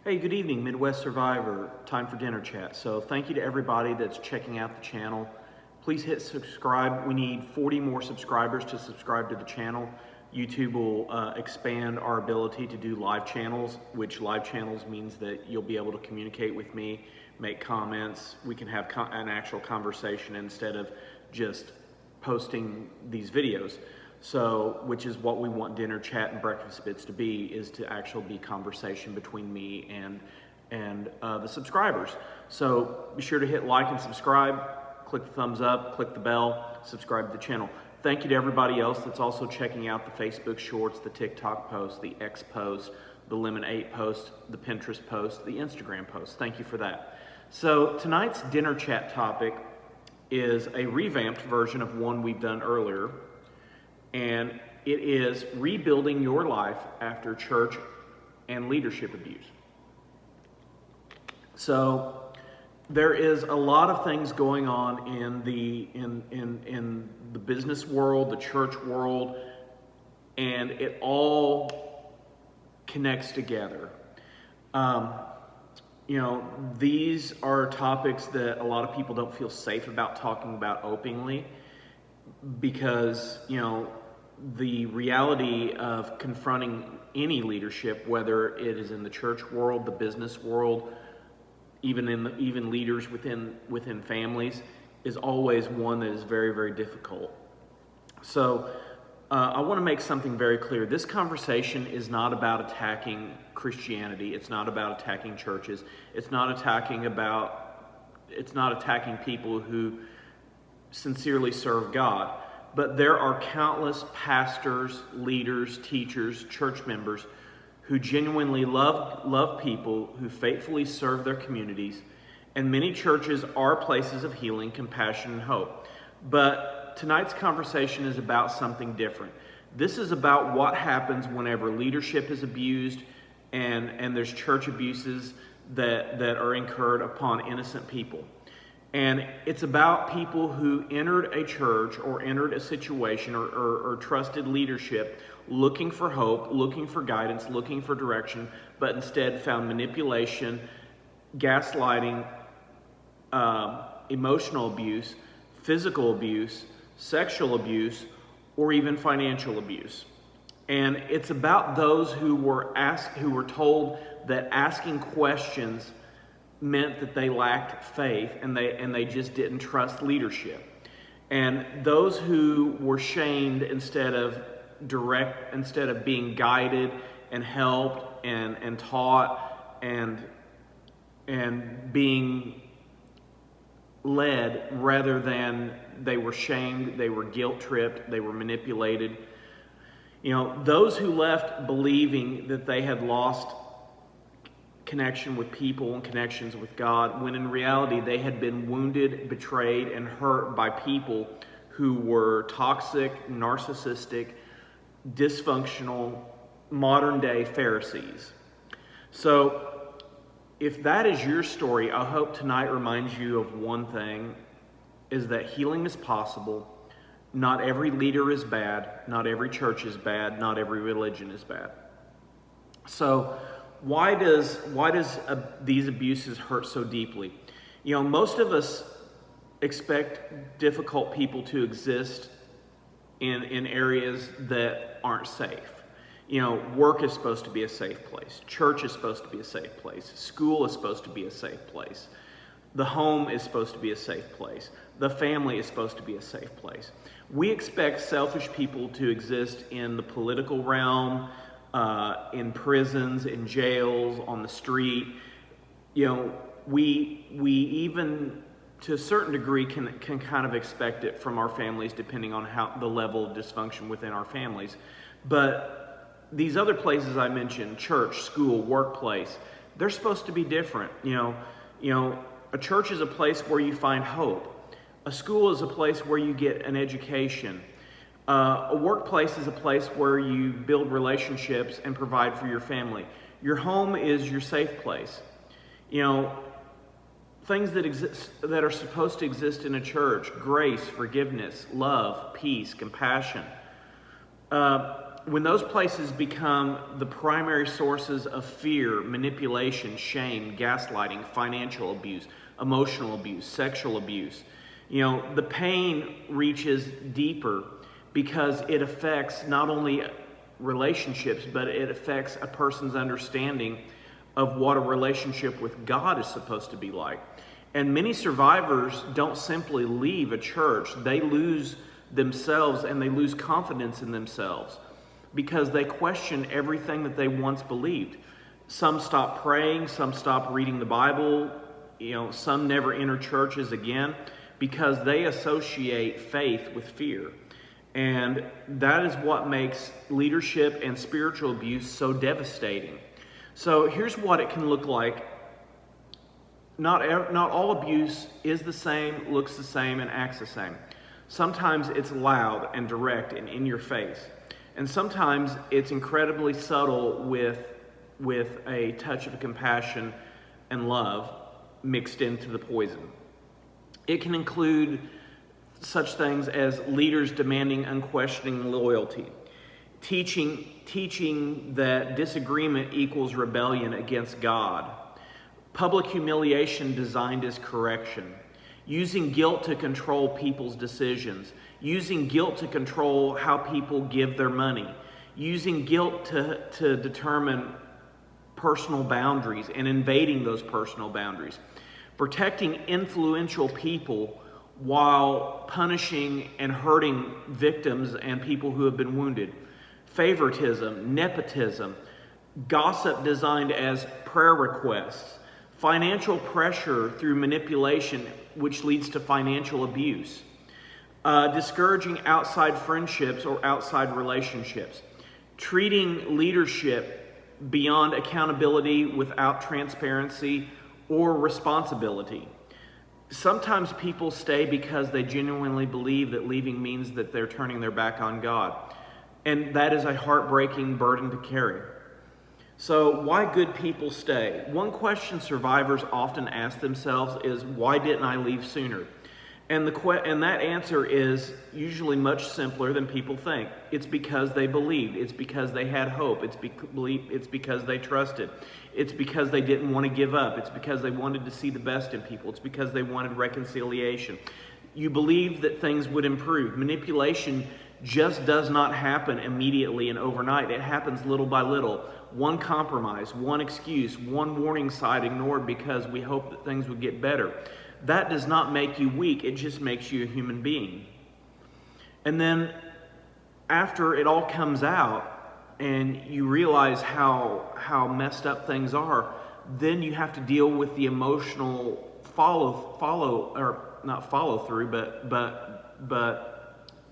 Hey, good evening, Midwest Survivor. Time for dinner chat. So thank you to everybody that's checking out the channel. Please hit subscribe. We need 40 more subscribers to subscribe to the channel. YouTube will expand our ability to do live channels, which live channels means that you'll be able to communicate with me, make comments. We can have an actual conversation instead of just posting these videos. So, which is what we want dinner chat and breakfast bits to be, is to actually be conversation between me and the subscribers. So be sure to hit like and subscribe, click the thumbs up, click the bell, subscribe to the channel. Thank you to everybody else that's also checking out the Facebook Shorts, the TikTok post, the X post, the Lemon 8 post, the Pinterest post, the Instagram post. Thank you for that. So tonight's dinner chat topic is a revamped version of one we've done earlier. And it is rebuilding your life after church and leadership abuse. So there is a lot of things going on in the business world, the church world, and it all connects together. These are topics that a lot of people don't feel safe about talking about openly because, the reality of confronting any leadership, whether it is in the church world, the business world, even leaders within families, is always one that is very, very difficult. So I want to make something very clear. This conversation is not about attacking Christianity. It's not about attacking churches. It's not attacking people who sincerely serve God. But there are countless pastors, leaders, teachers, church members who genuinely love people, who faithfully serve their communities. And many churches are places of healing, compassion, and hope. But tonight's conversation is about something different. This is about what happens whenever leadership is abused and there's church abuses that are incurred upon innocent people. And it's about people who entered a church or entered a situation or trusted leadership looking for hope, looking for guidance, looking for direction, but instead found manipulation, gaslighting, emotional abuse, physical abuse, sexual abuse, or even financial abuse. And it's about those who were told that asking questions meant that they lacked faith and they just didn't trust leadership. And those who were shamed instead of being guided and helped and taught and being led, rather than they were shamed, they were guilt tripped, they were manipulated. Those who left believing that they had lost connection with people and connections with God, when in reality they had been wounded, betrayed, and hurt by people who were toxic, narcissistic, dysfunctional, modern-day Pharisees. So if that is your story, I hope tonight reminds you of one thing, is that healing is possible. Not every leader is bad. Not every church is bad. Not every religion is bad. So why does these abuses hurt so deeply? Most of us expect difficult people to exist in areas that aren't safe. Work is supposed to be a safe place. Church is supposed to be a safe place. School is supposed to be a safe place. The home is supposed to be a safe place. The family is supposed to be a safe place. We expect selfish people to exist in the political realm, in prisons, in jails, on the street. We even, to a certain degree, can kind of expect it from our families, depending on the level of dysfunction within our families. But these other places I mentioned, church, school, workplace, they're supposed to be different. A church is a place where you find hope. A school is a place where you get an education. A workplace is a place where you build relationships and provide for your family. Your home is your safe place. Things that are supposed to exist in a church: grace, forgiveness, love, peace, compassion. when those places become the primary sources of fear, manipulation, shame, gaslighting, financial abuse, emotional abuse, sexual abuse, the pain reaches deeper because it affects not only relationships, but it affects a person's understanding of what a relationship with God is supposed to be like. And many survivors don't simply leave a church, they lose themselves and they lose confidence in themselves because they question everything that they once believed. Some stop praying, some stop reading the Bible, some never enter churches again because they associate faith with fear. And that is what makes leadership and spiritual abuse so devastating. So here's what it can look like. Not all abuse is the same, looks the same, and acts the same. Sometimes it's loud and direct and in your face. And sometimes it's incredibly subtle with a touch of compassion and love mixed into the poison. It can include such things as leaders demanding unquestioning loyalty, teaching that disagreement equals rebellion against God, public humiliation designed as correction, using guilt to control people's decisions, using guilt to control how people give their money, using guilt to determine personal boundaries and invading those personal boundaries, protecting influential people while punishing and hurting victims and people who have been wounded, favoritism, nepotism, gossip designed as prayer requests, financial pressure through manipulation, which leads to financial abuse, discouraging outside friendships or outside relationships, treating leadership beyond accountability without transparency or responsibility. Sometimes people stay because they genuinely believe that leaving means that they're turning their back on God. And that is a heartbreaking burden to carry. So why good people stay? One question survivors often ask themselves is, why didn't I leave sooner? And that answer is usually much simpler than people think. It's because they believed. It's because they had hope. It's because they trusted. It's because they didn't want to give up. It's because they wanted to see the best in people. It's because they wanted reconciliation. You believe that things would improve. Manipulation just does not happen immediately and overnight. It happens little by little. One compromise, one excuse, one warning sign ignored because we hope that things would get better. That does not make you weak. It just makes you a human being. And then after it all comes out and you realize how messed up things are, then you have to deal with the emotional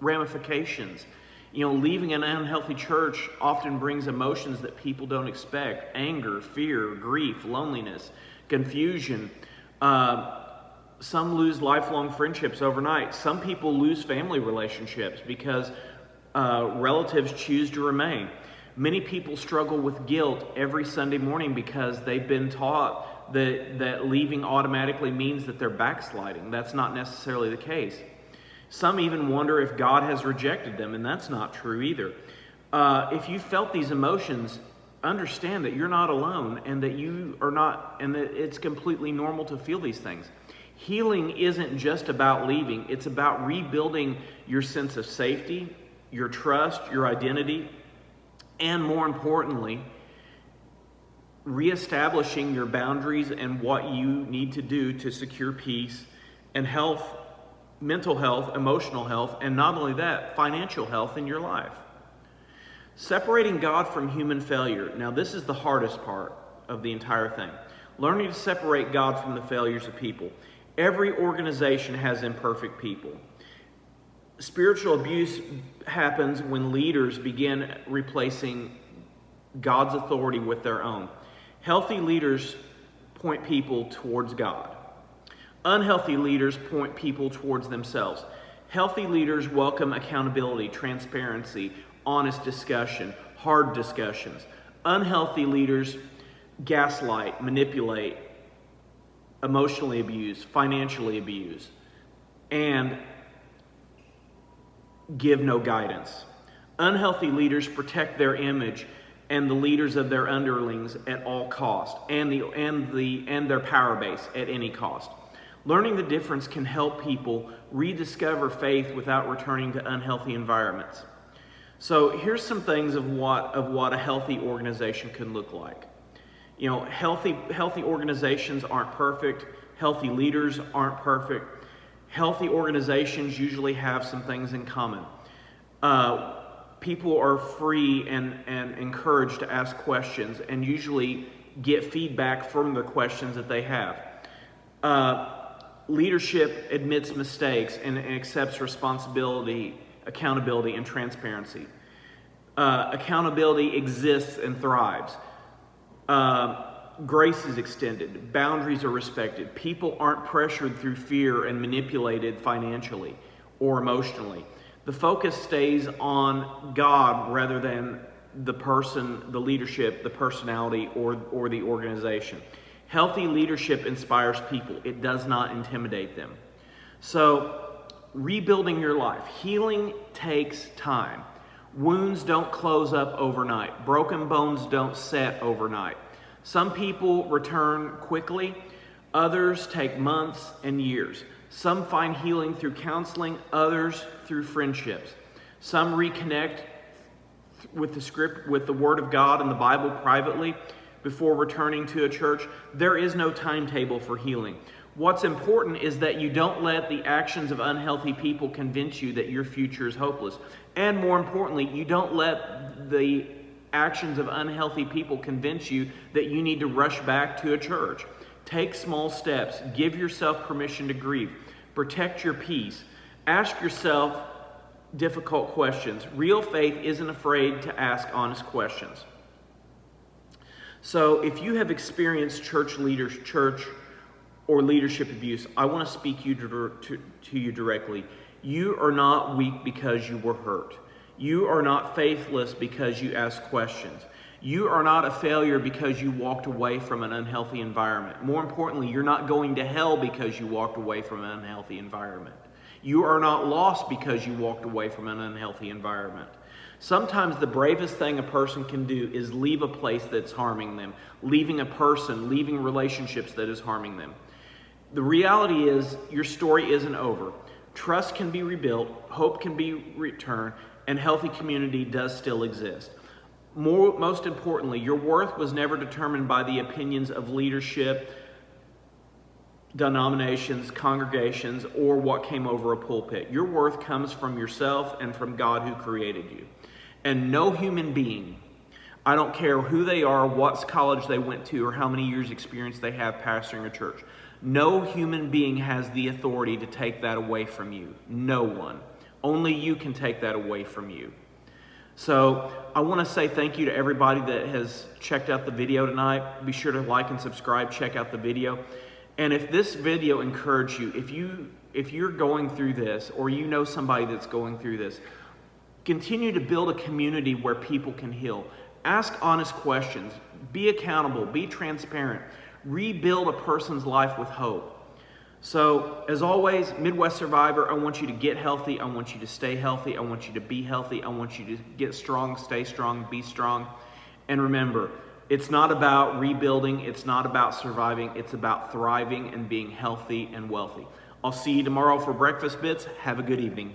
ramifications. Leaving an unhealthy church often brings emotions that people don't expect: anger, fear, grief, loneliness, confusion. Some lose lifelong friendships overnight. Some people lose family relationships because relatives choose to remain. Many people struggle with guilt every Sunday morning because they've been taught that leaving automatically means that they're backsliding. That's not necessarily the case. Some even wonder if God has rejected them, and that's not true either. If you felt these emotions, understand that you're not alone and that you are not, and that it's completely normal to feel these things. Healing isn't just about leaving. It's about rebuilding your sense of safety, your trust, your identity, and more importantly, reestablishing your boundaries and what you need to do to secure peace and health, mental health, emotional health, and not only that, financial health in your life. Separating God from human failure. Now, this is the hardest part of the entire thing. Learning to separate God from the failures of people. Every organization has imperfect people. Spiritual abuse happens when leaders begin replacing God's authority with their own. Healthy leaders point people towards God. Unhealthy leaders point people towards themselves. Healthy leaders welcome accountability, transparency, honest discussion, hard discussions. Unhealthy leaders gaslight, manipulate, emotionally abuse, financially abuse, and give no guidance. Unhealthy leaders protect their image and the leaders of their underlings at all cost, and their power base at any cost. Learning the difference can help people rediscover faith without returning to unhealthy environments. So here's some things of what a healthy organization can look like. You know, healthy organizations aren't perfect. Healthy leaders aren't perfect. Healthy organizations usually have some things in common. People are free and encouraged to ask questions and usually get feedback from the questions that they have. Leadership admits mistakes and accepts responsibility, accountability, and transparency. Accountability exists and thrives. Grace is extended. Boundaries are respected. People aren't pressured through fear and manipulated financially or emotionally. The focus stays on God rather than the person, the leadership, the personality, or the organization. Healthy leadership inspires people. It does not intimidate them. So, rebuilding your life. Healing takes time. Wounds don't close up overnight. Broken bones don't set overnight. Some people return quickly. Others take months and years. Some find healing through counseling, others through friendships. Some reconnect with the Word of God and the Bible privately before returning to a church. There is no timetable for healing. What's important is that you don't let the actions of unhealthy people convince you that your future is hopeless. And more importantly, you don't let the actions of unhealthy people convince you that you need to rush back to a church. Take small steps. Give yourself permission to grieve. Protect your peace. Ask yourself difficult questions. Real faith isn't afraid to ask honest questions. So if you have experienced church or leadership abuse, I want to speak to you directly. You are not weak because you were hurt. You are not faithless because you asked questions. You are not a failure because you walked away from an unhealthy environment. More importantly, you're not going to hell because you walked away from an unhealthy environment. You are not lost because you walked away from an unhealthy environment. Sometimes the bravest thing a person can do is leave a place that's harming them, leaving relationships that is harming them. The reality is your story isn't over. Trust can be rebuilt, hope can be returned, and healthy community does still exist. Most importantly, your worth was never determined by the opinions of leadership, denominations, congregations, or what came over a pulpit. Your worth comes from yourself and from God who created you. And no human being, I don't care who they are, what college they went to, or how many years experience they have pastoring a church, no human being has the authority to take that away from you. No one. Only you can take that away from you. So I want to say thank you to everybody that has checked out the video tonight. Be sure to like and subscribe, check out the video. And if this video encouraged you, if you're going through this, or you know somebody that's going through this, continue to build a community where people can heal. Ask honest questions. Be accountable. Be transparent. Rebuild a person's life with hope. So, as always, Midwest Survivor, I want you to get healthy. I want you to stay healthy. I want you to be healthy. I want you to get strong, stay strong, be strong. And remember, it's not about rebuilding. It's not about surviving. It's about thriving and being healthy and wealthy. I'll see you tomorrow for Breakfast Bits. Have a good evening.